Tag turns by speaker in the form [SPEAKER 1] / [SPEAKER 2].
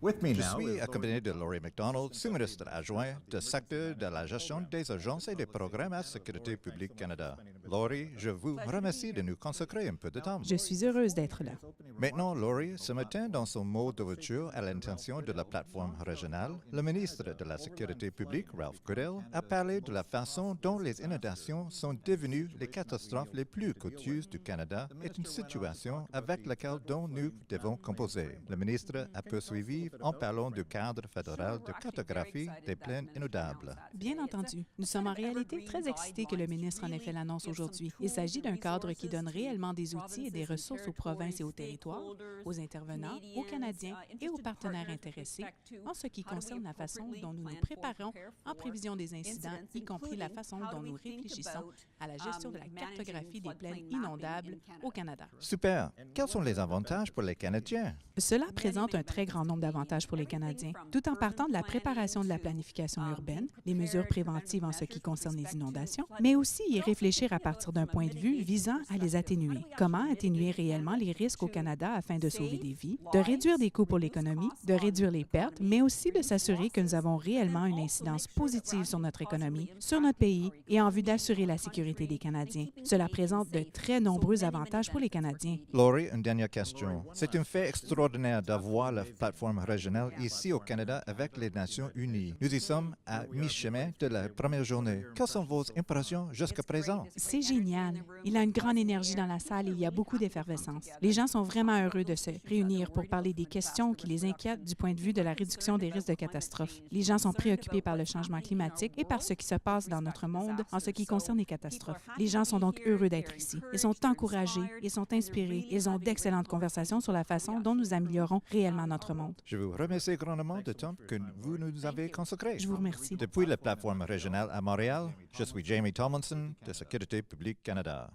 [SPEAKER 1] Je suis accompagné de Laurie McDonald, sous-ministre adjoint du secteur de la gestion des agences et des programmes à Sécurité publique Canada. Laurie, je vous remercie de nous consacrer un peu de temps.
[SPEAKER 2] Je suis heureuse d'être là.
[SPEAKER 1] Maintenant, Laurie, ce matin, dans son mot d'ouverture à l'intention de la plateforme régionale, le ministre de la Sécurité publique, Ralph Goodale, a parlé de la façon dont les inondations sont devenues les catastrophes les plus coûteuses du Canada et une situation avec laquelle dont nous devons composer. Le ministre a poursuivi en parlant du cadre fédéral de cartographie des plaines inondables.
[SPEAKER 2] Bien entendu, nous sommes en réalité très excités que le ministre en ait fait l'annonce aujourd'hui. Il s'agit d'un cadre qui donne réellement des outils et des ressources aux provinces et aux territoires, aux intervenants, aux Canadiens et aux partenaires intéressés en ce qui concerne la façon dont nous nous préparons en prévision des incidents, y compris la façon dont nous réfléchissons à la gestion de la cartographie des plaines inondables au Canada.
[SPEAKER 1] Super! Quels sont les avantages pour les Canadiens?
[SPEAKER 2] Cela présente un très grand nombre d'avantages pour les Canadiens, tout en partant de la préparation de la planification urbaine, les mesures préventives en ce qui concerne les inondations, mais aussi y réfléchir à partir d'un point de vue visant à les atténuer. Comment atténuer réellement les risques au Canada afin de sauver des vies, de réduire des coûts pour l'économie, de réduire les pertes, mais aussi de s'assurer que nous avons réellement une incidence positive sur notre économie, sur notre pays et en vue d'assurer la sécurité des Canadiens. Cela présente de très nombreux avantages pour les Canadiens.
[SPEAKER 1] Laurie, une dernière question. C'est un fait extraordinaire d'avoir la plateforme régionale ici au Canada avec les Nations unies. Nous y sommes à mi-chemin de la première journée. Quelles sont vos impressions jusqu'à présent?
[SPEAKER 2] C'est génial. Il a une grande énergie dans la salle et il y a beaucoup d'effervescence. Les gens sont vraiment heureux de se réunir pour parler des questions qui les inquiètent du point de vue de la réduction des risques de catastrophes. Les gens sont préoccupés par le changement climatique et par ce qui se passe dans notre monde en ce qui concerne les catastrophes. Les gens sont donc heureux d'être ici. Ils sont encouragés, ils sont inspirés, ils ont d'excellentes conversations sur la façon dont nous améliorons réellement notre monde.
[SPEAKER 1] Je vous remercie grandement du temps que vous nous avez consacré.
[SPEAKER 2] Je vous remercie.
[SPEAKER 1] Depuis la plateforme régionale à Montréal, je suis Jamie Tomlinson de Sécurité publique Canada.